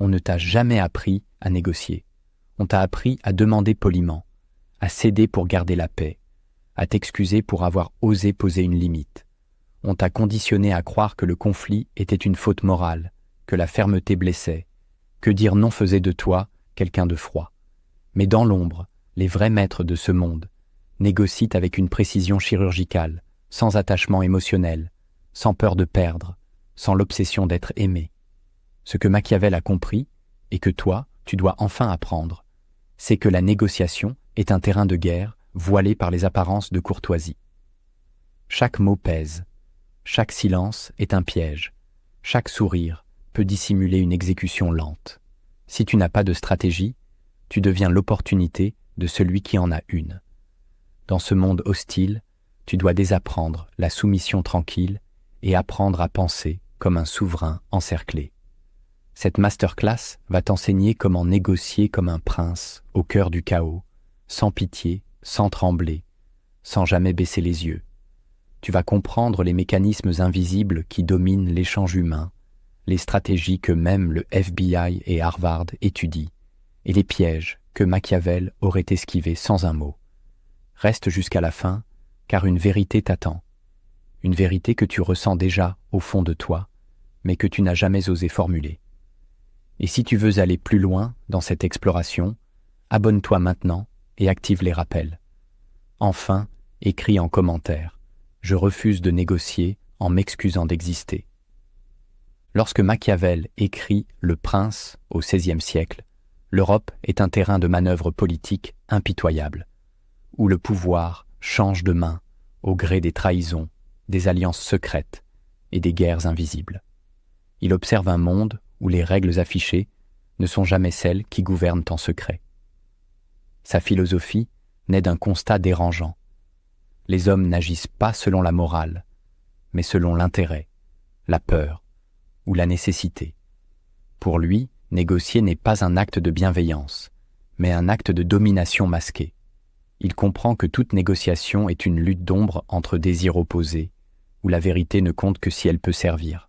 on ne t'a jamais appris à négocier. On t'a appris à demander poliment, à céder pour garder la paix, à t'excuser pour avoir osé poser une limite. On t'a conditionné à croire que le conflit était une faute morale, que la fermeté blessait, que dire non faisait de toi quelqu'un de froid. Mais dans l'ombre, les vrais maîtres de ce monde négocient avec une précision chirurgicale, sans attachement émotionnel, sans peur de perdre, sans l'obsession d'être aimé. Ce que Machiavel a compris, et que toi, tu dois enfin apprendre, c'est que la négociation est un terrain de guerre voilé par les apparences de courtoisie. Chaque mot pèse, chaque silence est un piège, chaque sourire peut dissimuler une exécution lente. Si tu n'as pas de stratégie, tu deviens l'opportunité de celui qui en a une. Dans ce monde hostile, tu dois désapprendre la soumission tranquille et apprendre à penser comme un souverain encerclé. Cette masterclass va t'enseigner comment négocier comme un prince au cœur du chaos, sans pitié, sans trembler, sans jamais baisser les yeux. Tu vas comprendre les mécanismes invisibles qui dominent l'échange humain, les stratégies que même le FBI et Harvard étudient, et les pièges que Machiavel aurait esquivés sans un mot. Reste jusqu'à la fin, car une vérité t'attend. Une vérité que tu ressens déjà au fond de toi, mais que tu n'as jamais osé formuler. Et si tu veux aller plus loin dans cette exploration, abonne-toi maintenant et active les rappels. Enfin, écris en commentaire « Je refuse de négocier en m'excusant d'exister ». Lorsque Machiavel écrit « Le Prince » au XVIe siècle, l'Europe est un terrain de manœuvre politique impitoyable, où le pouvoir change de main au gré des trahisons, des alliances secrètes et des guerres invisibles. Il observe un monde où les règles affichées ne sont jamais celles qui gouvernent en secret. Sa philosophie naît d'un constat dérangeant. Les hommes n'agissent pas selon la morale, mais selon l'intérêt, la peur ou la nécessité. Pour lui, négocier n'est pas un acte de bienveillance, mais un acte de domination masquée. Il comprend que toute négociation est une lutte d'ombre entre désirs opposés, où la vérité ne compte que si elle peut servir.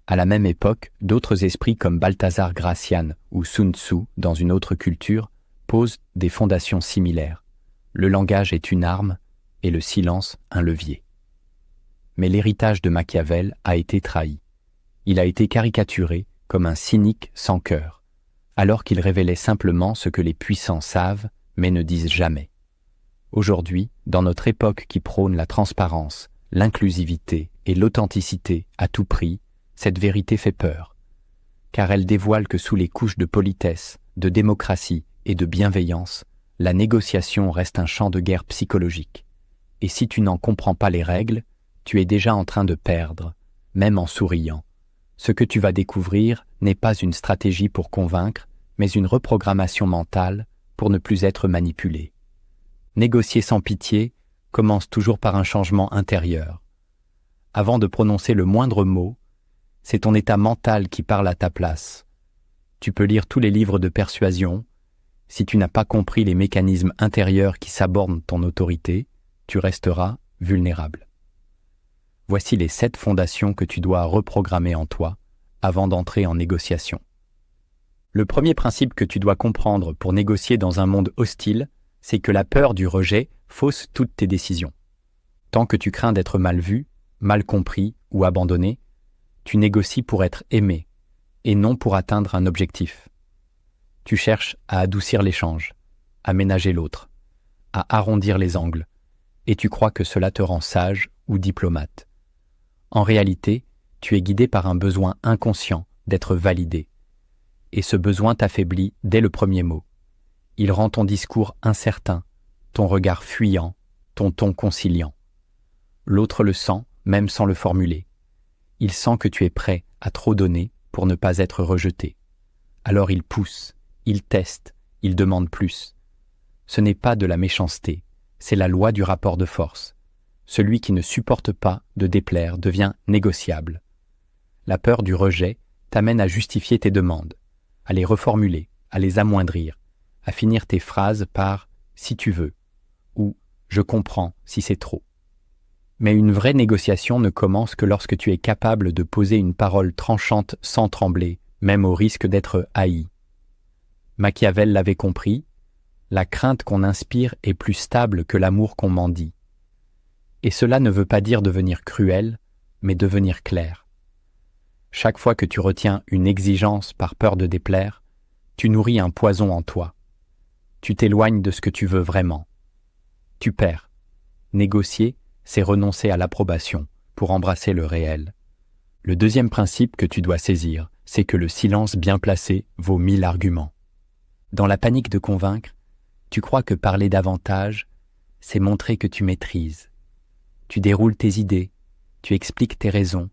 À la même époque, d'autres esprits comme Balthazar Gracian ou Sun Tzu, dans une autre culture, posent des fondations similaires. Le langage est une arme et le silence un levier. Mais l'héritage de Machiavel a été trahi. Il a été caricaturé comme un cynique sans cœur, alors qu'il révélait simplement ce que les puissants savent mais ne disent jamais. Aujourd'hui, dans notre époque qui prône la transparence, l'inclusivité et l'authenticité à tout prix, cette vérité fait peur, car elle dévoile que sous les couches de politesse, de démocratie et de bienveillance, la négociation reste un champ de guerre psychologique. Et si tu n'en comprends pas les règles, tu es déjà en train de perdre, même en souriant. Ce que tu vas découvrir n'est pas une stratégie pour convaincre, mais une reprogrammation mentale pour ne plus être manipulé. Négocier sans pitié commence toujours par un changement intérieur. Avant de prononcer le moindre mot, c'est ton état mental qui parle à ta place. Tu peux lire tous les livres de persuasion. Si tu n'as pas compris les mécanismes intérieurs qui sabordent ton autorité, tu resteras vulnérable. Voici les 7 fondations que tu dois reprogrammer en toi avant d'entrer en négociation. Le premier principe que tu dois comprendre pour négocier dans un monde hostile, c'est que la peur du rejet fausse toutes tes décisions. Tant que tu crains d'être mal vu, mal compris ou abandonné, tu négocies pour être aimé et non pour atteindre un objectif. Tu cherches à adoucir l'échange, à ménager l'autre, à arrondir les angles, et tu crois que cela te rend sage ou diplomate. En réalité, tu es guidé par un besoin inconscient d'être validé. Et ce besoin t'affaiblit dès le premier mot. Il rend ton discours incertain, ton regard fuyant, ton ton conciliant. L'autre le sent, même sans le formuler. Il sent que tu es prêt à trop donner pour ne pas être rejeté. Alors il pousse, il teste, il demande plus. Ce n'est pas de la méchanceté, c'est la loi du rapport de force. Celui qui ne supporte pas de déplaire devient négociable. La peur du rejet t'amène à justifier tes demandes, à les reformuler, à les amoindrir, à finir tes phrases par « si tu veux » ou « je comprends si c'est trop ». Mais une vraie négociation ne commence que lorsque tu es capable de poser une parole tranchante sans trembler, même au risque d'être haï. Machiavel l'avait compris, la crainte qu'on inspire est plus stable que l'amour qu'on mendie. Et cela ne veut pas dire devenir cruel, mais devenir clair. Chaque fois que tu retiens une exigence par peur de déplaire, tu nourris un poison en toi. Tu t'éloignes de ce que tu veux vraiment. Tu perds. Négocier, c'est renoncer à l'approbation pour embrasser le réel. Le deuxième principe que tu dois saisir, c'est que le silence bien placé vaut 1000 arguments. Dans la panique de convaincre, tu crois que parler davantage, c'est montrer que tu maîtrises. Tu déroules tes idées, tu expliques tes raisons,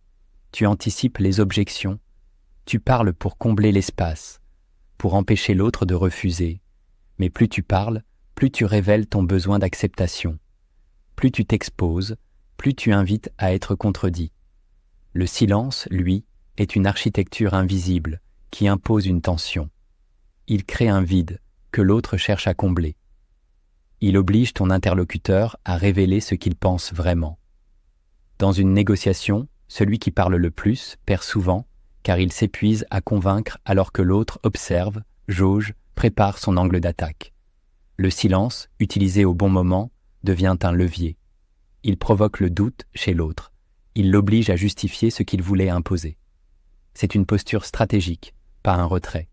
tu anticipes les objections, tu parles pour combler l'espace, pour empêcher l'autre de refuser. Mais plus tu parles, plus tu révèles ton besoin d'acceptation. Plus tu t'exposes, plus tu invites à être contredit. Le silence, lui, est une architecture invisible qui impose une tension. Il crée un vide que l'autre cherche à combler. Il oblige ton interlocuteur à révéler ce qu'il pense vraiment. Dans une négociation, celui qui parle le plus perd souvent, car il s'épuise à convaincre alors que l'autre observe, jauge, prépare son angle d'attaque. Le silence, utilisé au bon moment, devient un levier. Il provoque le doute chez l'autre. Il l'oblige à justifier ce qu'il voulait imposer. C'est une posture stratégique, pas un retrait.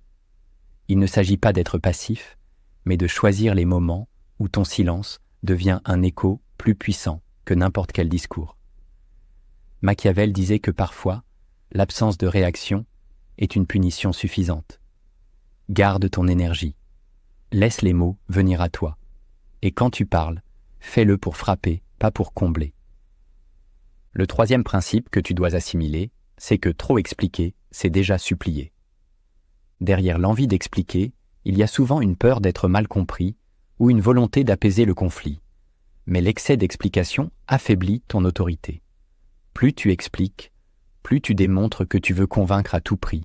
Il ne s'agit pas d'être passif, mais de choisir les moments où ton silence devient un écho plus puissant que n'importe quel discours. Machiavel disait que parfois, l'absence de réaction est une punition suffisante. Garde ton énergie. Laisse les mots venir à toi. Et quand tu parles, fais-le pour frapper, pas pour combler. Le troisième principe que tu dois assimiler, c'est que trop expliquer, c'est déjà supplier. Derrière l'envie d'expliquer, il y a souvent une peur d'être mal compris ou une volonté d'apaiser le conflit. Mais l'excès d'explication affaiblit ton autorité. Plus tu expliques, plus tu démontres que tu veux convaincre à tout prix.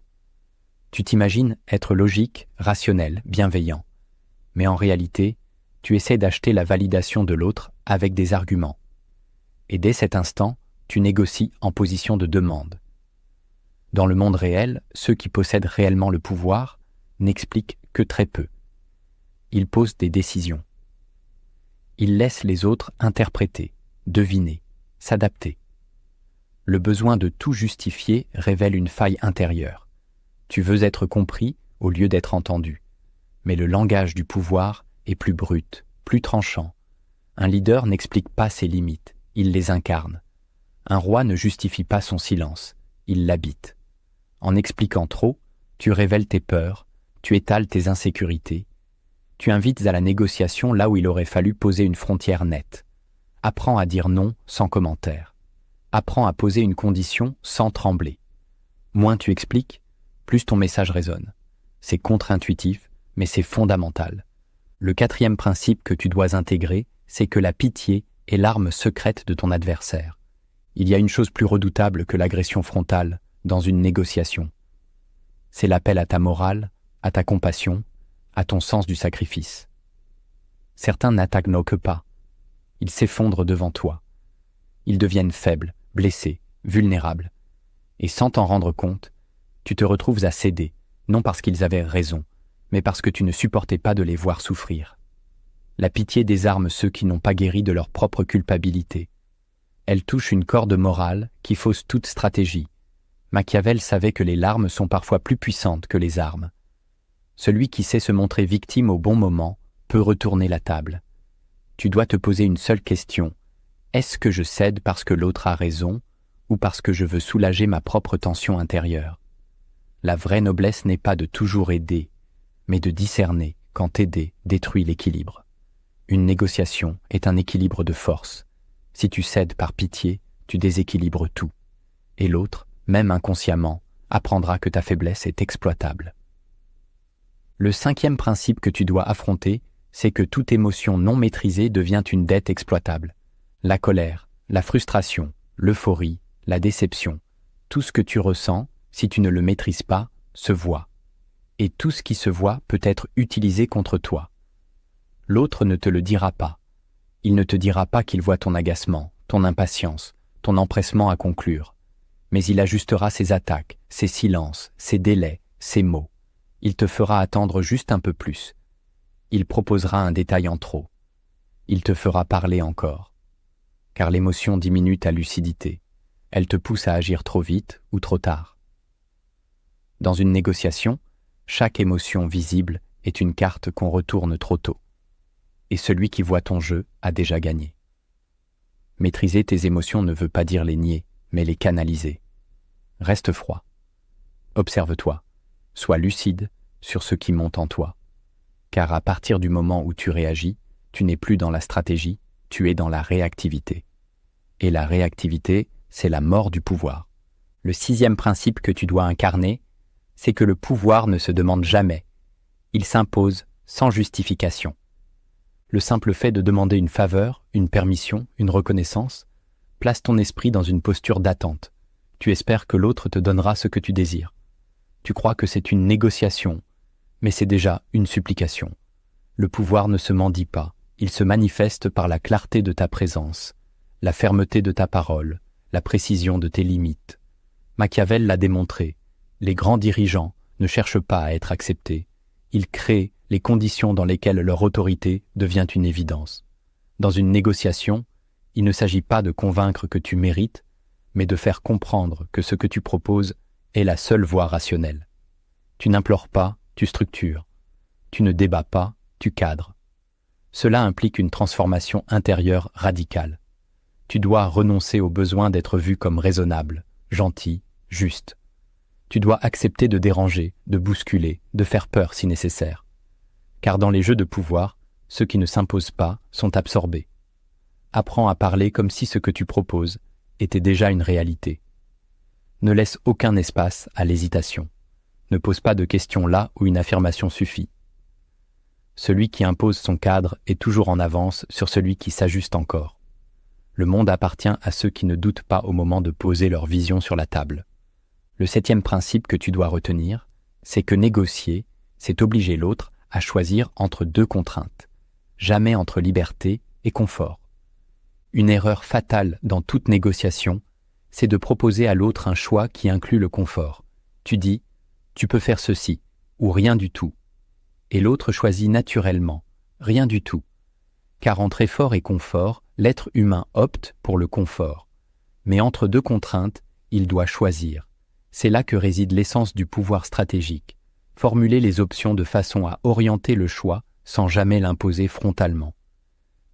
Tu t'imagines être logique, rationnel, bienveillant. Mais en réalité, tu essaies d'acheter la validation de l'autre avec des arguments. Et dès cet instant, tu négocies en position de demande. Dans le monde réel, ceux qui possèdent réellement le pouvoir n'expliquent que très peu. Ils posent des décisions. Ils laissent les autres interpréter, deviner, s'adapter. Le besoin de tout justifier révèle une faille intérieure. Tu veux être compris au lieu d'être entendu. Mais le langage du pouvoir est plus brut, plus tranchant. Un leader n'explique pas ses limites, il les incarne. Un roi ne justifie pas son silence, il l'habite. En expliquant trop, tu révèles tes peurs, tu étales tes insécurités. Tu invites à la négociation là où il aurait fallu poser une frontière nette. Apprends à dire non sans commentaire. Apprends à poser une condition sans trembler. Moins tu expliques, plus ton message résonne. C'est contre-intuitif, mais c'est fondamental. Le quatrième principe que tu dois intégrer, c'est que la pitié est l'arme secrète de ton adversaire. Il y a une chose plus redoutable que l'agression frontale dans une négociation. C'est l'appel à ta morale, à ta compassion, à ton sens du sacrifice. Certains n'attaquent que pas. Ils s'effondrent devant toi. Ils deviennent faibles, blessés, vulnérables. Et sans t'en rendre compte, tu te retrouves à céder, non parce qu'ils avaient raison, mais parce que tu ne supportais pas de les voir souffrir. La pitié désarme ceux qui n'ont pas guéri de leur propre culpabilité. Elle touche une corde morale qui fausse toute stratégie. Machiavel savait que les larmes sont parfois plus puissantes que les armes. Celui qui sait se montrer victime au bon moment peut retourner la table. Tu dois te poser une seule question. Est-ce que je cède parce que l'autre a raison ou parce que je veux soulager ma propre tension intérieure? La vraie noblesse n'est pas de toujours aider, mais de discerner quand aider détruit l'équilibre. Une négociation est un équilibre de force. Si tu cèdes par pitié, tu déséquilibres tout. Et l'autre, même inconsciemment, apprendra que ta faiblesse est exploitable. Le cinquième principe que tu dois affronter, c'est que toute émotion non maîtrisée devient une dette exploitable. La colère, la frustration, l'euphorie, la déception, tout ce que tu ressens, si tu ne le maîtrises pas, se voit. Et tout ce qui se voit peut être utilisé contre toi. L'autre ne te le dira pas. Il ne te dira pas qu'il voit ton agacement, ton impatience, ton empressement à conclure. Mais il ajustera ses attaques, ses silences, ses délais, ces mots. Il te fera attendre juste un peu plus. Il proposera un détail en trop. Il te fera parler encore. Car l'émotion diminue ta lucidité. Elle te pousse à agir trop vite ou trop tard. Dans une négociation, chaque émotion visible est une carte qu'on retourne trop tôt. Et celui qui voit ton jeu a déjà gagné. Maîtriser tes émotions ne veut pas dire les nier, mais les canaliser. Reste froid. Observe-toi. Sois lucide sur ce qui monte en toi. Car à partir du moment où tu réagis, tu n'es plus dans la stratégie, tu es dans la réactivité. Et la réactivité, c'est la mort du pouvoir. Le 6e principe que tu dois incarner, c'est que le pouvoir ne se demande jamais. Il s'impose sans justification. Le simple fait de demander une faveur, une permission, une reconnaissance, place ton esprit dans une posture d'attente. Tu espères que l'autre te donnera ce que tu désires. Tu crois que c'est une négociation, mais c'est déjà une supplication. Le pouvoir ne se mendie pas, il se manifeste par la clarté de ta présence, la fermeté de ta parole, la précision de tes limites. Machiavel l'a démontré, les grands dirigeants ne cherchent pas à être acceptés, ils créent les conditions dans lesquelles leur autorité devient une évidence. Dans une négociation, il ne s'agit pas de convaincre que tu mérites, mais de faire comprendre que ce que tu proposes est la seule voie rationnelle. Tu n'implores pas, tu structures. Tu ne débats pas, tu cadres. Cela implique une transformation intérieure radicale. Tu dois renoncer au besoin d'être vu comme raisonnable, gentil, juste. Tu dois accepter de déranger, de bousculer, de faire peur si nécessaire. Car dans les jeux de pouvoir, ceux qui ne s'imposent pas sont absorbés. Apprends à parler comme si ce que tu proposes était déjà une réalité. Ne laisse aucun espace à l'hésitation. Ne pose pas de questions là où une affirmation suffit. Celui qui impose son cadre est toujours en avance sur celui qui s'ajuste encore. Le monde appartient à ceux qui ne doutent pas au moment de poser leur vision sur la table. Le 7e principe que tu dois retenir, c'est que négocier, c'est obliger l'autre à choisir entre 2 contraintes, jamais entre liberté et confort. Une erreur fatale dans toute négociation, c'est de proposer à l'autre un choix qui inclut le confort. Tu dis « tu peux faire ceci » ou « rien du tout ». Et l'autre choisit naturellement « rien du tout ». Car entre effort et confort, l'être humain opte pour le confort. Mais entre 2 contraintes, il doit choisir. C'est là que réside l'essence du pouvoir stratégique. Formuler les options de façon à orienter le choix sans jamais l'imposer frontalement.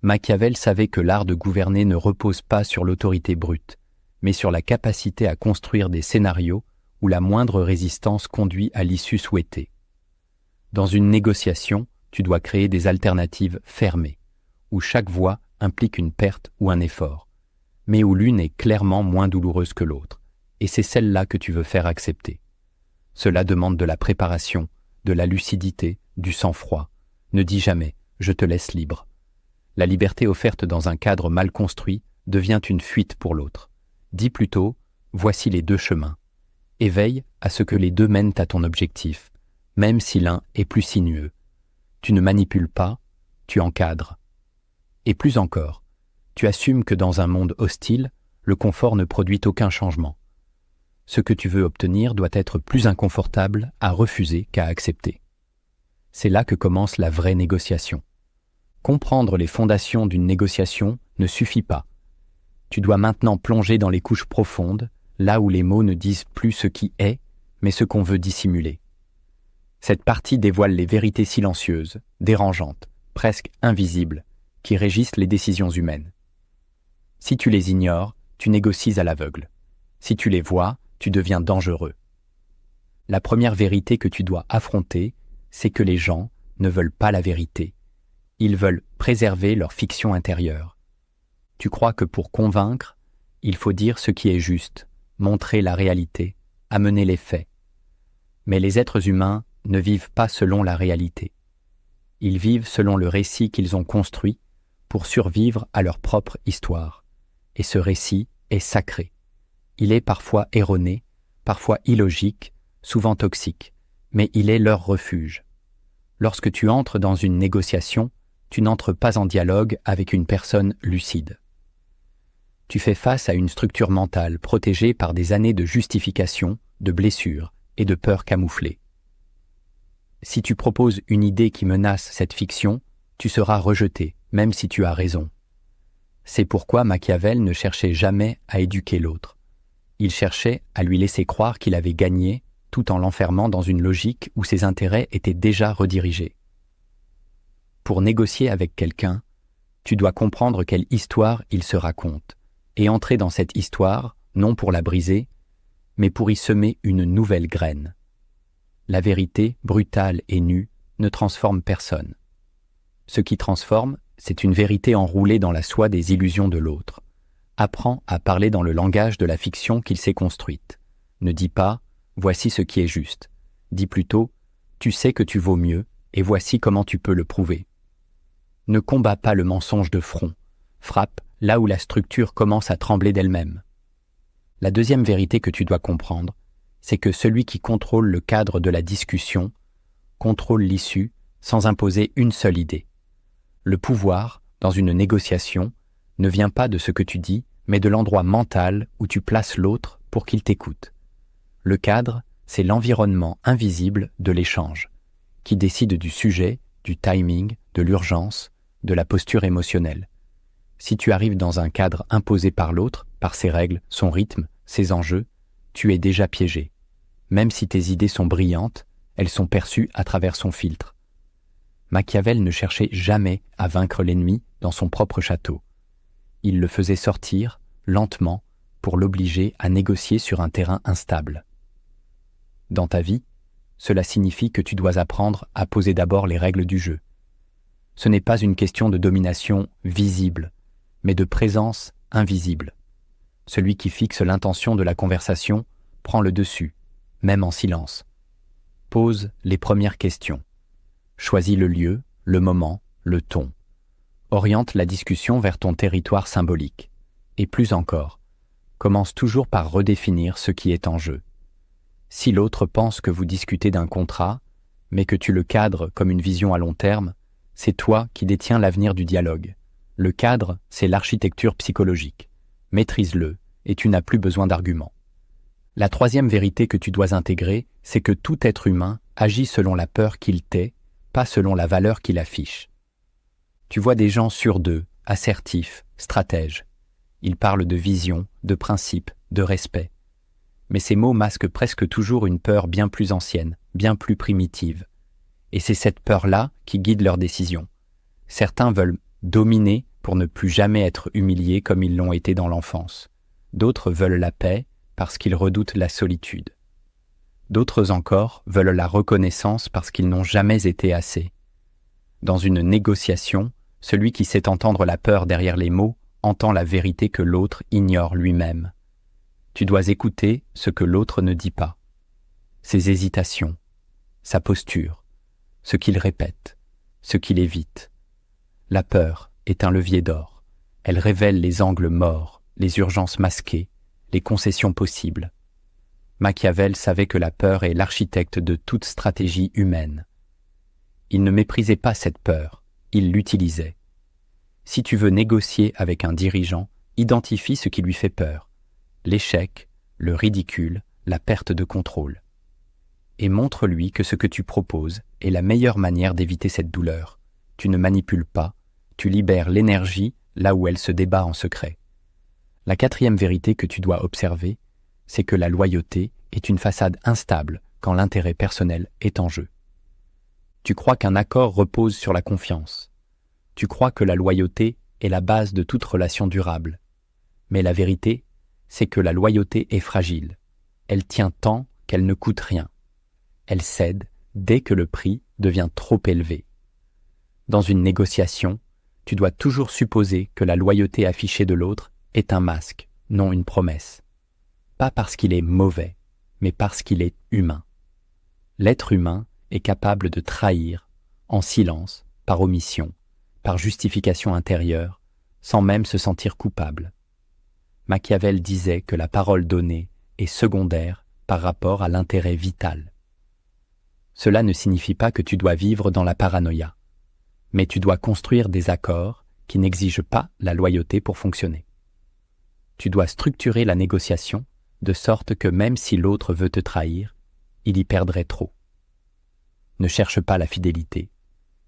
Machiavel savait que l'art de gouverner ne repose pas sur l'autorité brute, mais sur la capacité à construire des scénarios où la moindre résistance conduit à l'issue souhaitée. Dans une négociation, tu dois créer des alternatives fermées, où chaque voie implique une perte ou un effort, mais où l'une est clairement moins douloureuse que l'autre, et c'est celle-là que tu veux faire accepter. Cela demande de la préparation, de la lucidité, du sang-froid. Ne dis jamais « je te laisse libre ». La liberté offerte dans un cadre mal construit devient une fuite pour l'autre. Dis plutôt « voici les 2 chemins ». Et veille à ce que les 2 mènent à ton objectif, même si l'un est plus sinueux. Tu ne manipules pas, tu encadres. Et plus encore, tu assumes que dans un monde hostile, le confort ne produit aucun changement. Ce que tu veux obtenir doit être plus inconfortable à refuser qu'à accepter. C'est là que commence la vraie négociation. Comprendre les fondations d'une négociation ne suffit pas. Tu dois maintenant plonger dans les couches profondes, là où les mots ne disent plus ce qui est, mais ce qu'on veut dissimuler. Cette partie dévoile les vérités silencieuses, dérangeantes, presque invisibles, qui régissent les décisions humaines. Si tu les ignores, tu négocies à l'aveugle. Si tu les vois, tu deviens dangereux. La première vérité que tu dois affronter, c'est que les gens ne veulent pas la vérité. Ils veulent préserver leur fiction intérieure. Tu crois que pour convaincre, il faut dire ce qui est juste, montrer la réalité, amener les faits. Mais les êtres humains ne vivent pas selon la réalité. Ils vivent selon le récit qu'ils ont construit pour survivre à leur propre histoire. Et ce récit est sacré. Il est parfois erroné, parfois illogique, souvent toxique, mais il est leur refuge. Lorsque tu entres dans une négociation, tu n'entres pas en dialogue avec une personne lucide. Tu fais face à une structure mentale protégée par des années de justification, de blessures et de peurs camouflées. Si tu proposes une idée qui menace cette fiction, tu seras rejeté, même si tu as raison. C'est pourquoi Machiavel ne cherchait jamais à éduquer l'autre. Il cherchait à lui laisser croire qu'il avait gagné, tout en l'enfermant dans une logique où ses intérêts étaient déjà redirigés. Pour négocier avec quelqu'un, tu dois comprendre quelle histoire il se raconte, et entrer dans cette histoire, non pour la briser, mais pour y semer une nouvelle graine. La vérité, brutale et nue, ne transforme personne. Ce qui transforme, c'est une vérité enroulée dans la soie des illusions de l'autre. Apprends à parler dans le langage de la fiction qu'il s'est construite. Ne dis pas « voici ce qui est juste ». Dis plutôt « tu sais que tu vaux mieux et voici comment tu peux le prouver ». Ne combats pas le mensonge de front. Frappe là où la structure commence à trembler d'elle-même. La deuxième vérité que tu dois comprendre, c'est que celui qui contrôle le cadre de la discussion contrôle l'issue sans imposer une seule idée. Le pouvoir, dans une négociation, ne vient pas de ce que tu dis, mais de l'endroit mental où tu places l'autre pour qu'il t'écoute. Le cadre, c'est l'environnement invisible de l'échange, qui décide du sujet, du timing, de l'urgence, de la posture émotionnelle. Si tu arrives dans un cadre imposé par l'autre, par ses règles, son rythme, ses enjeux, tu es déjà piégé. Même si tes idées sont brillantes, elles sont perçues à travers son filtre. Machiavel ne cherchait jamais à vaincre l'ennemi dans son propre château. Il le faisait sortir, lentement, pour l'obliger à négocier sur un terrain instable. Dans ta vie, cela signifie que tu dois apprendre à poser d'abord les règles du jeu. Ce n'est pas une question de domination visible, mais de présence invisible. Celui qui fixe l'intention de la conversation prend le dessus, même en silence. Pose les premières questions. Choisis le lieu, le moment, le ton. Oriente la discussion vers ton territoire symbolique. Et plus encore, commence toujours par redéfinir ce qui est en jeu. Si l'autre pense que vous discutez d'un contrat, mais que tu le cadres comme une vision à long terme, c'est toi qui détiens l'avenir du dialogue. Le cadre, c'est l'architecture psychologique. Maîtrise-le, et tu n'as plus besoin d'arguments. La troisième vérité que tu dois intégrer, c'est que tout être humain agit selon la peur qu'il tait, pas selon la valeur qu'il affiche. Tu vois des gens sûrs d'eux, assertifs, stratèges. Ils parlent de vision, de principe, de respect. Mais ces mots masquent presque toujours une peur bien plus ancienne, bien plus primitive. Et c'est cette peur-là qui guide leurs décisions. Certains veulent dominer pour ne plus jamais être humiliés comme ils l'ont été dans l'enfance. D'autres veulent la paix parce qu'ils redoutent la solitude. D'autres encore veulent la reconnaissance parce qu'ils n'ont jamais été assez. Dans une négociation, celui qui sait entendre la peur derrière les mots entend la vérité que l'autre ignore lui-même. Tu dois écouter ce que l'autre ne dit pas. Ses hésitations, sa posture, ce qu'il répète, ce qu'il évite. La peur est un levier d'or. Elle révèle les angles morts, les urgences masquées, les concessions possibles. Machiavel savait que la peur est l'architecte de toute stratégie humaine. Il ne méprisait pas cette peur, il l'utilisait. Si tu veux négocier avec un dirigeant, identifie ce qui lui fait peur. L'échec, le ridicule, la perte de contrôle. Et montre-lui que ce que tu proposes est la meilleure manière d'éviter cette douleur. Tu ne manipules pas, tu libères l'énergie là où elle se débat en secret. La quatrième vérité que tu dois observer, c'est que la loyauté est une façade instable quand l'intérêt personnel est en jeu. Tu crois qu'un accord repose sur la confiance. Tu crois que la loyauté est la base de toute relation durable. Mais la vérité, c'est que la loyauté est fragile. Elle tient tant qu'elle ne coûte rien. Elle cède dès que le prix devient trop élevé. Dans une négociation, tu dois toujours supposer que la loyauté affichée de l'autre est un masque, non une promesse. Pas parce qu'il est mauvais, mais parce qu'il est humain. L'être humain est capable de trahir, en silence, par omission, par justification intérieure, sans même se sentir coupable. Machiavel disait que la parole donnée est secondaire par rapport à l'intérêt vital. Cela ne signifie pas que tu dois vivre dans la paranoïa, mais tu dois construire des accords qui n'exigent pas la loyauté pour fonctionner. Tu dois structurer la négociation de sorte que même si l'autre veut te trahir, il y perdrait trop. Ne cherche pas la fidélité.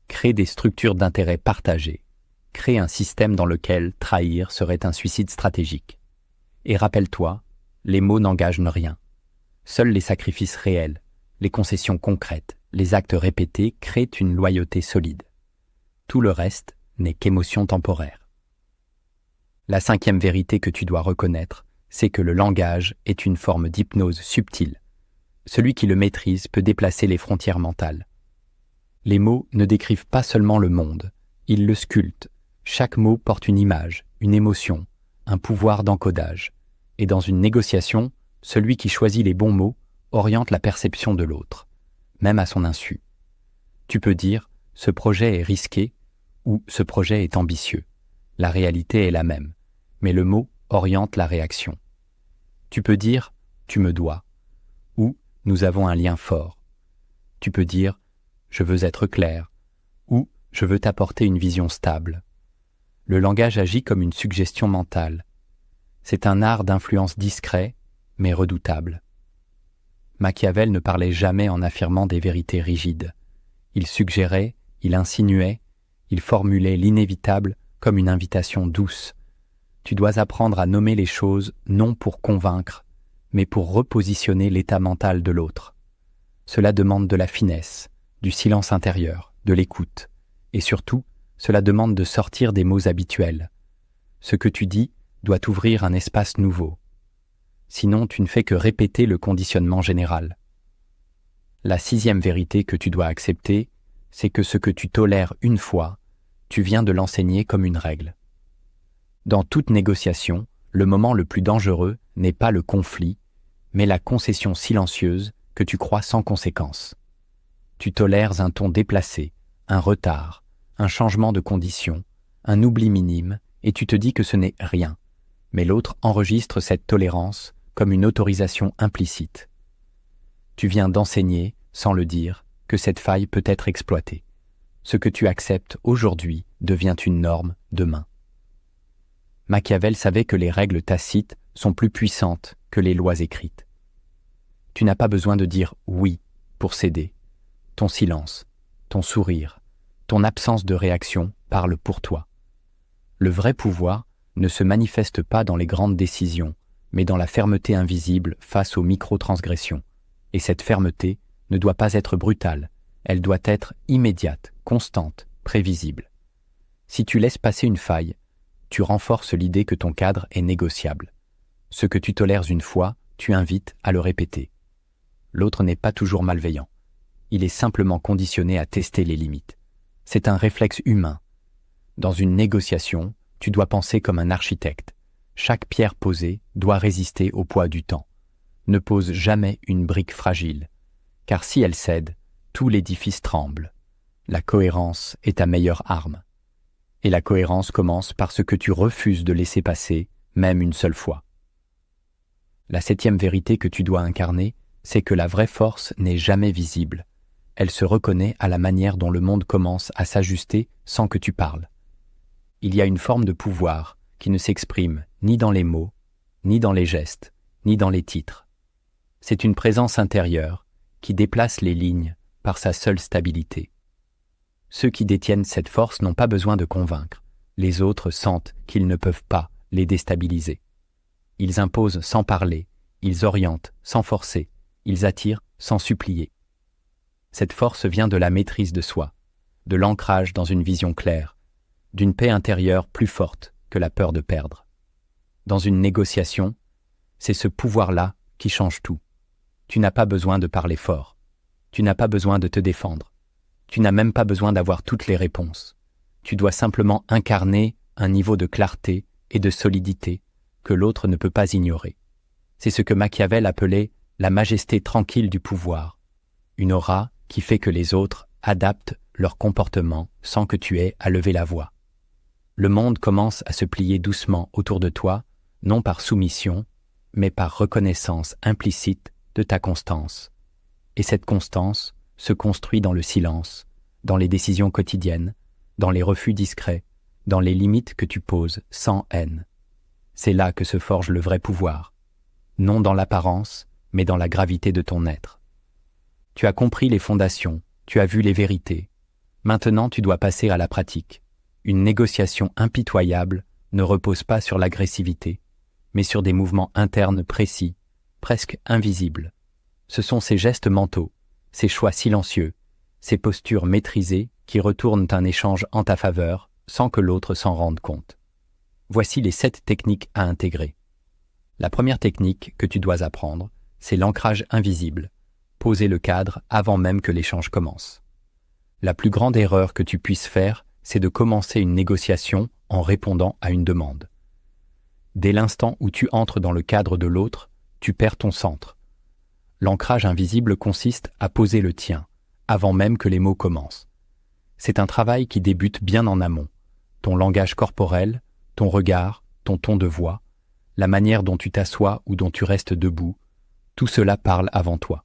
Crée des structures d'intérêt partagées. Crée un système dans lequel trahir serait un suicide stratégique. Et rappelle-toi, les mots n'engagent rien. Seuls les sacrifices réels, les concessions concrètes, les actes répétés créent une loyauté solide. Tout le reste n'est qu'émotion temporaire. La cinquième vérité que tu dois reconnaître, c'est que le langage est une forme d'hypnose subtile. Celui qui le maîtrise peut déplacer les frontières mentales. Les mots ne décrivent pas seulement le monde, ils le sculptent. Chaque mot porte une image, une émotion, un pouvoir d'encodage. Et dans une négociation, celui qui choisit les bons mots oriente la perception de l'autre, même à son insu. Tu peux dire « ce projet est risqué » ou « ce projet est ambitieux ». La réalité est la même, mais le mot oriente la réaction. Tu peux dire « tu me dois » ou « nous avons un lien fort ». Tu peux dire « je veux être clair » ou « je veux t'apporter une vision stable ». Le langage agit comme une suggestion mentale. C'est un art d'influence discret, mais redoutable. Machiavel ne parlait jamais en affirmant des vérités rigides. Il suggérait, il insinuait, il formulait l'inévitable comme une invitation douce. Tu dois apprendre à nommer les choses non pour convaincre, mais pour repositionner l'état mental de l'autre. Cela demande de la finesse, du silence intérieur, de l'écoute, et surtout, cela demande de sortir des mots habituels. Ce que tu dis doit t'ouvrir un espace nouveau. Sinon, tu ne fais que répéter le conditionnement général. La sixième vérité que tu dois accepter, c'est que ce que tu tolères une fois, tu viens de l'enseigner comme une règle. Dans toute négociation, le moment le plus dangereux n'est pas le conflit, mais la concession silencieuse que tu crois sans conséquence. Tu tolères un ton déplacé, un retard, un changement de condition, un oubli minime, et tu te dis que ce n'est rien. Mais l'autre enregistre cette tolérance comme une autorisation implicite. Tu viens d'enseigner, sans le dire, que cette faille peut être exploitée. Ce que tu acceptes aujourd'hui devient une norme demain. Machiavel savait que les règles tacites sont plus puissantes que les lois écrites. Tu n'as pas besoin de dire « oui » pour céder. Ton silence, ton sourire, ton absence de réaction parlent pour toi. Le vrai pouvoir ne se manifeste pas dans les grandes décisions, mais dans la fermeté invisible face aux micro-transgressions. Et cette fermeté ne doit pas être brutale, elle doit être immédiate, constante, prévisible. Si tu laisses passer une faille, tu renforces l'idée que ton cadre est négociable. Ce que tu tolères une fois, tu invites à le répéter. L'autre n'est pas toujours malveillant. Il est simplement conditionné à tester les limites. C'est un réflexe humain. Dans une négociation, tu dois penser comme un architecte. Chaque pierre posée doit résister au poids du temps. Ne pose jamais une brique fragile, car si elle cède, tout l'édifice tremble. La cohérence est ta meilleure arme. Et la cohérence commence par ce que tu refuses de laisser passer, même une seule fois. La septième vérité que tu dois incarner, c'est que la vraie force n'est jamais visible. Elle se reconnaît à la manière dont le monde commence à s'ajuster sans que tu parles. Il y a une forme de pouvoir qui ne s'exprime ni dans les mots, ni dans les gestes, ni dans les titres. C'est une présence intérieure qui déplace les lignes par sa seule stabilité. Ceux qui détiennent cette force n'ont pas besoin de convaincre. Les autres sentent qu'ils ne peuvent pas les déstabiliser. Ils imposent sans parler, ils orientent sans forcer, ils attirent sans supplier. Cette force vient de la maîtrise de soi, de l'ancrage dans une vision claire, d'une paix intérieure plus forte que la peur de perdre. Dans une négociation, c'est ce pouvoir-là qui change tout. Tu n'as pas besoin de parler fort. Tu n'as pas besoin de te défendre. Tu n'as même pas besoin d'avoir toutes les réponses. Tu dois simplement incarner un niveau de clarté et de solidité que l'autre ne peut pas ignorer. C'est ce que Machiavel appelait la majesté tranquille du pouvoir, une aura qui fait que les autres adaptent leur comportement sans que tu aies à lever la voix. Le monde commence à se plier doucement autour de toi, non par soumission, mais par reconnaissance implicite de ta constance. Et cette constance se construit dans le silence, dans les décisions quotidiennes, dans les refus discrets, dans les limites que tu poses sans haine. C'est là que se forge le vrai pouvoir, non dans l'apparence, mais dans la gravité de ton être. Tu as compris les fondations, Tu as vu les vérités. Maintenant, tu dois passer à la pratique. Une négociation impitoyable ne repose pas sur l'agressivité, mais sur des mouvements internes précis, presque invisibles. Ce sont ces gestes mentaux, ces choix silencieux, ces postures maîtrisées qui retournent un échange en ta faveur sans que l'autre s'en rende compte. Voici les 7 techniques à intégrer. La première technique que tu dois apprendre, c'est l'ancrage invisible. Poser le cadre avant même que l'échange commence. La plus grande erreur que tu puisses faire, c'est de commencer une négociation en répondant à une demande. Dès l'instant où tu entres dans le cadre de l'autre, tu perds ton centre. L'ancrage invisible consiste à poser le tien, avant même que les mots commencent. C'est un travail qui débute bien en amont. Ton langage corporel, ton regard, ton ton de voix, la manière dont tu t'assois ou dont tu restes debout, tout cela parle avant toi.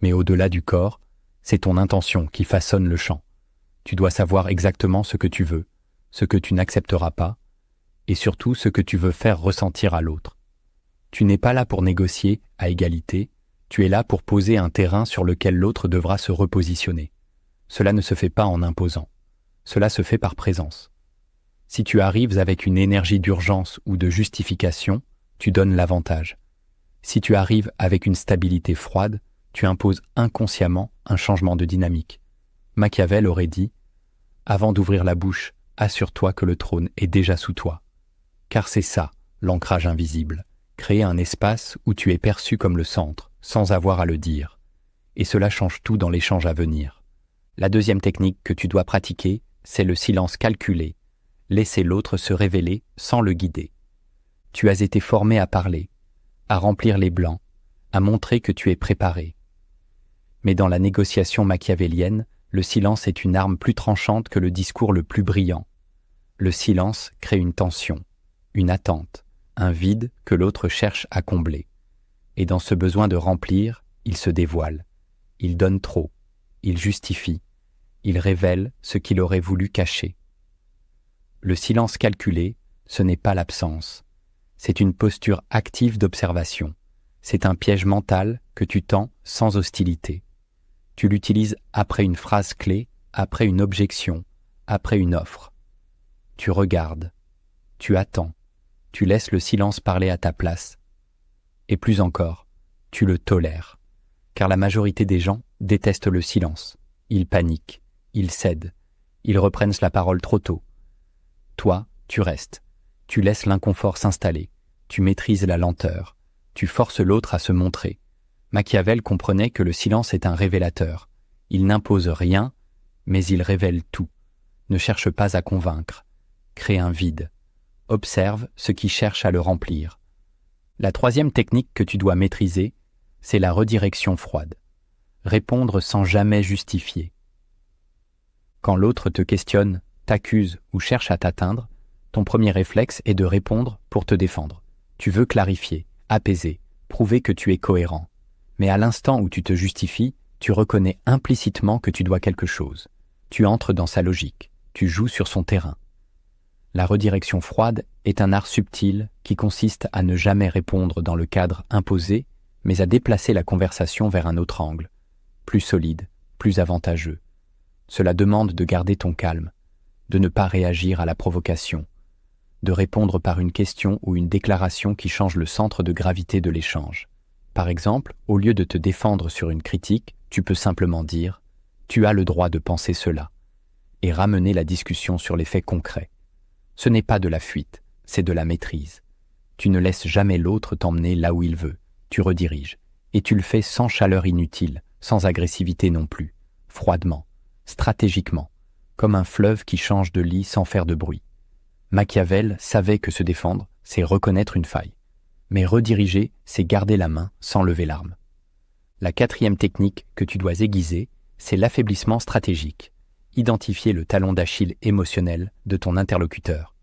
Mais au-delà du corps, c'est ton intention qui façonne le chant. Tu dois savoir exactement ce que tu veux, ce que tu n'accepteras pas, et surtout ce que tu veux faire ressentir à l'autre. Tu n'es pas là pour négocier à égalité, tu es là pour poser un terrain sur lequel l'autre devra se repositionner. Cela ne se fait pas en imposant, cela se fait par présence. Si tu arrives avec une énergie d'urgence ou de justification, tu donnes l'avantage. Si tu arrives avec une stabilité froide, tu imposes inconsciemment un changement de dynamique. Machiavel aurait dit « Avant d'ouvrir la bouche, assure-toi que le trône est déjà sous toi. » Car c'est ça, l'ancrage invisible. Créer un espace où tu es perçu comme le centre, sans avoir à le dire. Et cela change tout dans l'échange à venir. La deuxième technique que tu dois pratiquer, c'est le silence calculé. Laisser l'autre se révéler sans le guider. Tu as été formé à parler, à remplir les blancs, à montrer que tu es préparé. Mais dans la négociation machiavélienne, le silence est une arme plus tranchante que le discours le plus brillant. Le silence crée une tension, une attente, un vide que l'autre cherche à combler. Et dans ce besoin de remplir, il se dévoile. Il donne trop, il justifie, il révèle ce qu'il aurait voulu cacher. Le silence calculé, ce n'est pas l'absence. C'est une posture active d'observation. C'est un piège mental que tu tends sans hostilité. Tu l'utilises après une phrase clé, après une objection, après une offre. Tu regardes, tu attends, tu laisses le silence parler à ta place. Et plus encore, tu le tolères. Car la majorité des gens détestent le silence. Ils paniquent, ils cèdent, ils reprennent la parole trop tôt. Toi, tu restes. Tu laisses l'inconfort s'installer. Tu maîtrises la lenteur. Tu forces l'autre à se montrer. Machiavel comprenait que le silence est un révélateur. Il n'impose rien, mais il révèle tout. Ne cherche pas à convaincre. Crée un vide. Observe ce qui cherche à le remplir. La troisième technique que tu dois maîtriser, c'est la redirection froide. Répondre sans jamais justifier. Quand l'autre te questionne, t'accuse ou cherche à t'atteindre, ton premier réflexe est de répondre pour te défendre. Tu veux clarifier, apaiser, prouver que tu es cohérent. Mais à l'instant où tu te justifies, tu reconnais implicitement que tu dois quelque chose. Tu entres dans sa logique, tu joues sur son terrain. La redirection froide est un art subtil qui consiste à ne jamais répondre dans le cadre imposé, mais à déplacer la conversation vers un autre angle, plus solide, plus avantageux. Cela demande de garder ton calme, de ne pas réagir à la provocation, de répondre par une question ou une déclaration qui change le centre de gravité de l'échange. Par exemple, au lieu de te défendre sur une critique, tu peux simplement dire « Tu as le droit de penser cela » et ramener la discussion sur les faits concrets. Ce n'est pas de la fuite, c'est de la maîtrise. Tu ne laisses jamais l'autre t'emmener là où il veut, tu rediriges. Et tu le fais sans chaleur inutile, sans agressivité non plus, froidement, stratégiquement, comme un fleuve qui change de lit sans faire de bruit. Machiavel savait que se défendre, c'est reconnaître une faille. Mais rediriger, c'est garder la main sans lever l'arme. La quatrième technique que tu dois aiguiser, c'est l'affaiblissement stratégique. Identifier le talon d'Achille émotionnel de ton interlocuteur.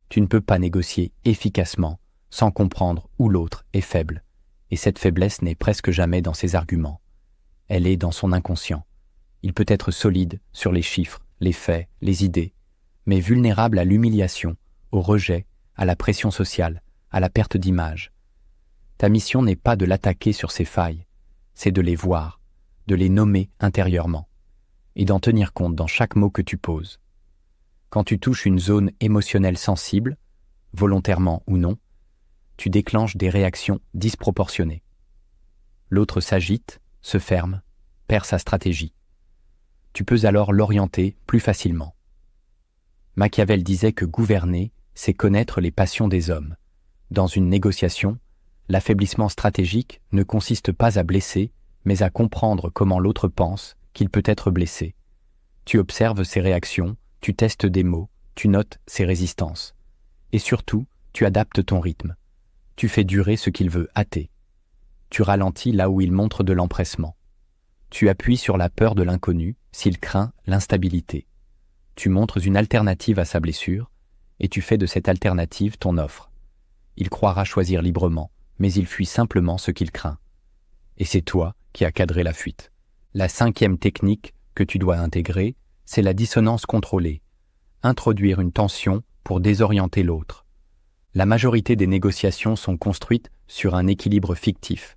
Tu ne peux pas négocier efficacement sans comprendre où l'autre est faible. Et cette faiblesse n'est presque jamais dans ses arguments. Elle est dans son inconscient. Il peut être solide sur les chiffres, les faits, les idées, mais vulnérable à l'humiliation, au rejet, à la pression sociale, à la perte d'image. Ta mission n'est pas de l'attaquer sur ses failles, c'est de les voir, de les nommer intérieurement. et d'en tenir compte dans chaque mot que tu poses. Quand tu touches une zone émotionnelle sensible, volontairement ou non, tu déclenches des réactions disproportionnées. L'autre s'agite, se ferme, perd sa stratégie. Tu peux alors l'orienter plus facilement. Machiavel disait que gouverner, c'est connaître les passions des hommes. Dans une négociation, l'affaiblissement stratégique ne consiste pas à blesser, mais à comprendre comment l'autre pense qu'il peut être blessé. Tu observes ses réactions, tu testes des mots, tu notes ses résistances. Et surtout, tu adaptes ton rythme. Tu fais durer ce qu'il veut hâter. Tu ralentis là où il montre de l'empressement. Tu appuies sur la peur de l'inconnu s'il craint l'instabilité. Tu montres une alternative à sa blessure et tu fais de cette alternative ton offre. Il croira choisir librement, mais il fuit simplement ce qu'il craint. Et c'est toi qui as cadré la fuite. La 5e technique que tu dois intégrer, c'est la dissonance contrôlée. Introduire une tension pour désorienter l'autre. La majorité des négociations sont construites sur un équilibre fictif.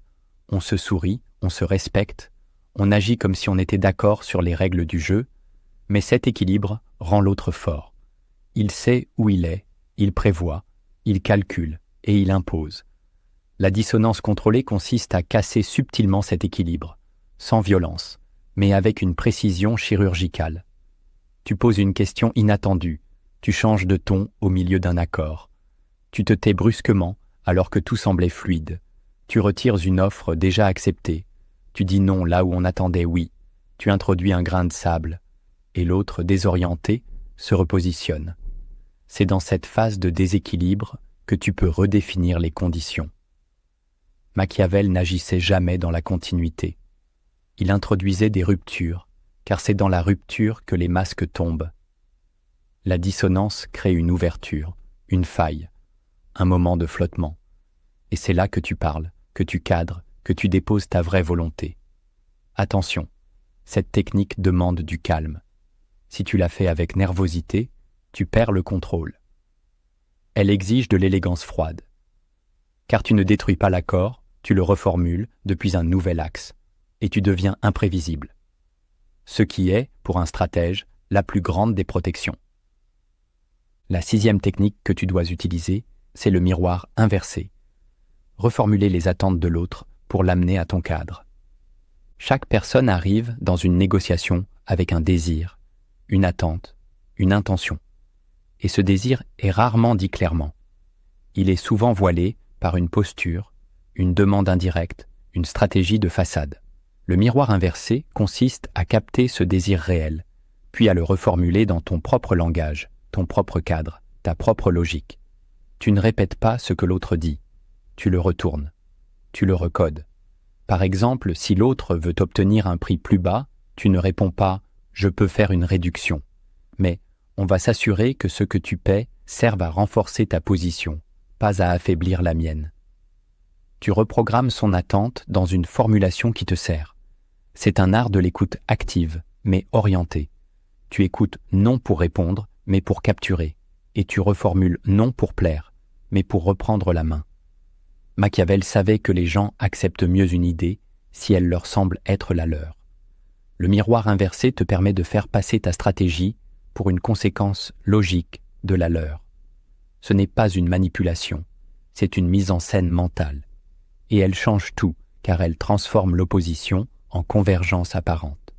On se sourit, on se respecte, on agit comme si on était d'accord sur les règles du jeu, mais cet équilibre rend l'autre fort. Il sait où il est, il prévoit, il calcule et il impose. La dissonance contrôlée consiste à casser subtilement cet équilibre, sans violence, mais avec une précision chirurgicale. Tu poses une question inattendue, tu changes de ton au milieu d'un accord. Tu te tais brusquement alors que tout semblait fluide. Tu retires une offre déjà acceptée. Tu dis non là où on attendait oui. Tu introduis un grain de sable. Et l'autre, désorienté, se repositionne. C'est dans cette phase de déséquilibre que tu peux redéfinir les conditions. Machiavel n'agissait jamais dans la continuité. Il introduisait des ruptures, car c'est dans la rupture que les masques tombent. La dissonance crée une ouverture, une faille, un moment de flottement. Et c'est là que tu parles, que tu cadres, que tu déposes ta vraie volonté. Attention, cette technique demande du calme. Si tu la fais avec nervosité, tu perds le contrôle. Elle exige de l'élégance froide. Car tu ne détruis pas l'accord, tu le reformules depuis un nouvel axe, et tu deviens imprévisible. Ce qui est, pour un stratège, la plus grande des protections. La 6e technique que tu dois utiliser, c'est le miroir inversé. Reformuler les attentes de l'autre pour l'amener à ton cadre. Chaque personne arrive dans une négociation avec un désir, une attente, une intention. Et ce désir est rarement dit clairement. Il est souvent voilé par une posture, une demande indirecte, une stratégie de façade. Le miroir inversé consiste à capter ce désir réel, puis à le reformuler dans ton propre langage, ton propre cadre, ta propre logique. Tu ne répètes pas ce que l'autre dit, tu le retournes, tu le recodes. Par exemple, si l'autre veut obtenir un prix plus bas, tu ne réponds pas « je peux faire une réduction », mais on va s'assurer que ce que tu paies serve à renforcer ta position, pas à affaiblir la mienne. Tu reprogrammes son attente dans une formulation qui te sert. C'est un art de l'écoute active, mais orientée. Tu écoutes non pour répondre, mais pour capturer, et tu reformules non pour plaire, mais pour reprendre la main. Machiavel savait que les gens acceptent mieux une idée si elle leur semble être la leur. Le miroir inversé te permet de faire passer ta stratégie pour une conséquence logique de la leur. Ce n'est pas une manipulation, c'est une mise en scène mentale. Et elle change tout, car elle transforme l'opposition en convergence apparente.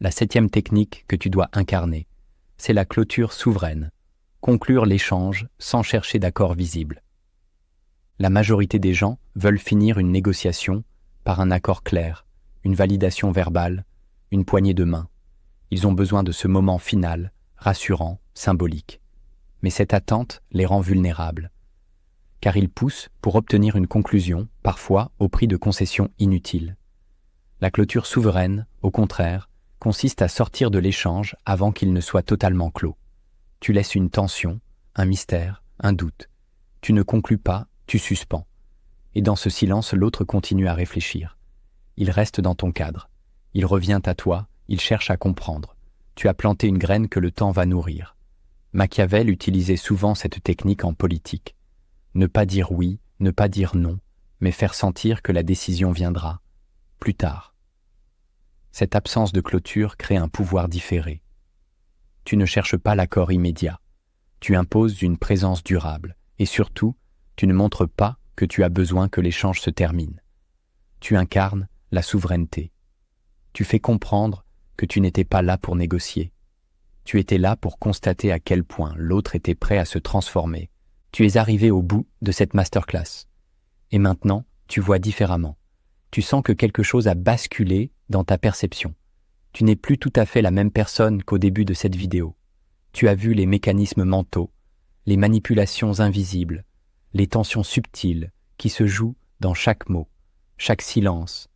La 7e technique que tu dois incarner, c'est la clôture souveraine, conclure l'échange sans chercher d'accord visible. La majorité des gens veulent finir une négociation par un accord clair, une validation verbale, une poignée de main. Ils ont besoin de ce moment final, rassurant, symbolique. Mais cette attente les rend vulnérables, car ils poussent pour obtenir une conclusion, parfois au prix de concessions inutiles. La clôture souveraine, au contraire, consiste à sortir de l'échange avant qu'il ne soit totalement clos. Tu laisses une tension, un mystère, un doute. Tu ne conclus pas, tu suspends. Et dans ce silence, l'autre continue à réfléchir. Il reste dans ton cadre. Il revient à toi, il cherche à comprendre. Tu as planté une graine que le temps va nourrir. Machiavel utilisait souvent cette technique en politique. Ne pas dire oui, ne pas dire non, mais faire sentir que la décision viendra, plus tard. Cette absence de clôture crée un pouvoir différé. Tu ne cherches pas l'accord immédiat. Tu imposes une présence durable. Et surtout, tu ne montres pas que tu as besoin que l'échange se termine. Tu incarnes la souveraineté. Tu fais comprendre que tu n'étais pas là pour négocier. Tu étais là pour constater à quel point l'autre était prêt à se transformer. Tu es arrivé au bout de cette masterclass. Et maintenant, tu vois différemment. Tu sens que quelque chose a basculé dans ta perception. Tu n'es plus tout à fait la même personne qu'au début de cette vidéo. Tu as vu les mécanismes mentaux, les manipulations invisibles, les tensions subtiles qui se jouent dans chaque mot, chaque silence,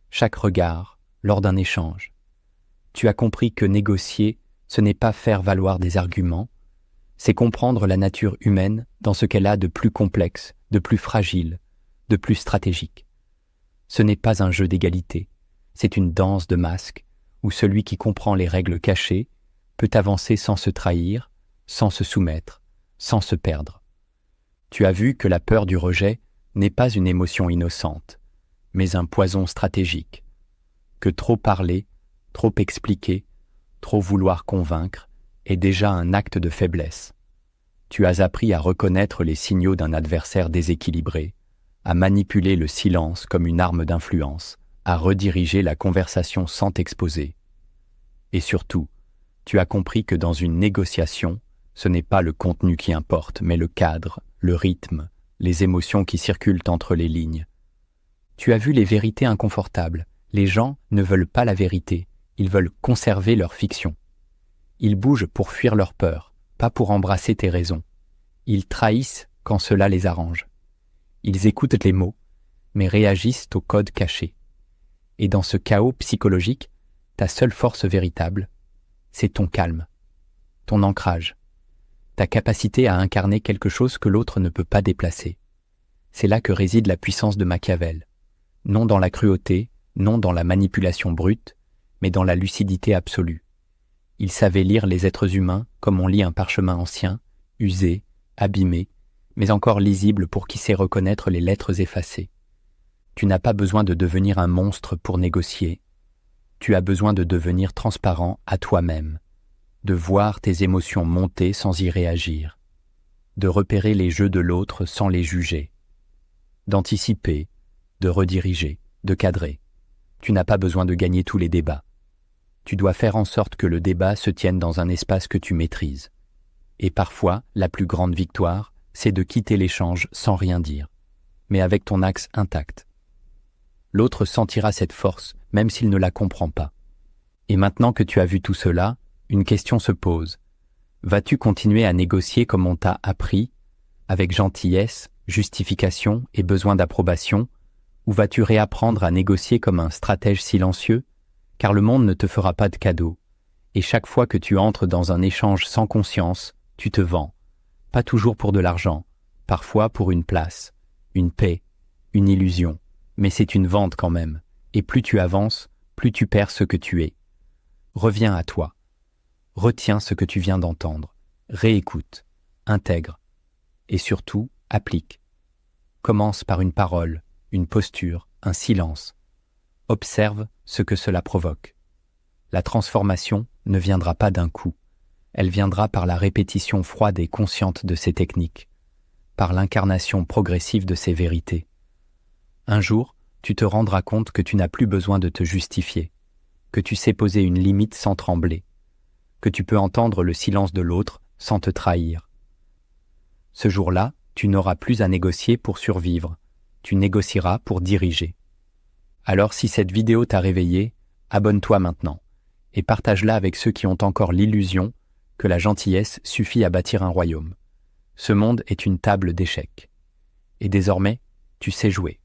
chaque regard lors d'un échange. Tu as compris que négocier, ce n'est pas faire valoir des arguments, c'est comprendre la nature humaine dans ce qu'elle a de plus complexe, de plus fragile, de plus stratégique. Ce n'est pas un jeu d'égalité, c'est une danse de masques où celui qui comprend les règles cachées peut avancer sans se trahir, sans se soumettre, sans se perdre. Tu as vu que la peur du rejet n'est pas une émotion innocente, mais un poison stratégique, que trop parler, trop expliquer, trop vouloir convaincre est déjà un acte de faiblesse. Tu as appris à reconnaître les signaux d'un adversaire déséquilibré, à manipuler le silence comme une arme d'influence, à rediriger la conversation sans t'exposer. Et surtout, tu as compris que dans une négociation, ce n'est pas le contenu qui importe, mais le cadre, le rythme, les émotions qui circulent entre les lignes. Tu as vu les vérités inconfortables. Les gens ne veulent pas la vérité, ils veulent conserver leur fiction. Ils bougent pour fuir leur peur, pas pour embrasser tes raisons. Ils trahissent quand cela les arrange. Ils écoutent les mots, mais réagissent aux codes cachés. Et dans ce chaos psychologique, ta seule force véritable, c'est ton calme, ton ancrage, ta capacité à incarner quelque chose que l'autre ne peut pas déplacer. C'est là que réside la puissance de Machiavel. Non dans la cruauté, non dans la manipulation brute, mais dans la lucidité absolue. Il savait lire les êtres humains comme on lit un parchemin ancien, usé, abîmé, mais encore lisible pour qui sait reconnaître les lettres effacées. Tu n'as pas besoin de devenir un monstre pour négocier. Tu as besoin de devenir transparent à toi-même, de voir tes émotions monter sans y réagir, de repérer les jeux de l'autre sans les juger, d'anticiper, de rediriger, de cadrer. Tu n'as pas besoin de gagner tous les débats. Tu dois faire en sorte que le débat se tienne dans un espace que tu maîtrises. Et parfois, la plus grande victoire, c'est de quitter l'échange sans rien dire, mais avec ton axe intact. L'autre sentira cette force, même s'il ne la comprend pas. Et maintenant que tu as vu tout cela, une question se pose. Vas-tu continuer à négocier comme on t'a appris, avec gentillesse, justification et besoin d'approbation, ou vas-tu réapprendre à négocier comme un stratège silencieux, car le monde ne te fera pas de cadeaux, et chaque fois que tu entres dans un échange sans conscience, tu te vends, pas toujours pour de l'argent, parfois pour une place, une paix, une illusion, mais c'est une vente quand même, et plus tu avances, plus tu perds ce que tu es. Reviens à toi. Retiens ce que tu viens d'entendre. Réécoute. Intègre. Et surtout, applique. Commence par une parole, une posture, un silence. Observe ce que cela provoque. La transformation ne viendra pas d'un coup. Elle viendra par la répétition froide et consciente de ces techniques, par l'incarnation progressive de ces vérités. Un jour, tu te rendras compte que tu n'as plus besoin de te justifier, que tu sais poser une limite sans trembler, que tu peux entendre le silence de l'autre sans te trahir. Ce jour-là, tu n'auras plus à négocier pour survivre, tu négocieras pour diriger. Alors si cette vidéo t'a réveillé, abonne-toi maintenant et partage-la avec ceux qui ont encore l'illusion que la gentillesse suffit à bâtir un royaume. Ce monde est une table d'échecs. Et désormais, tu sais jouer.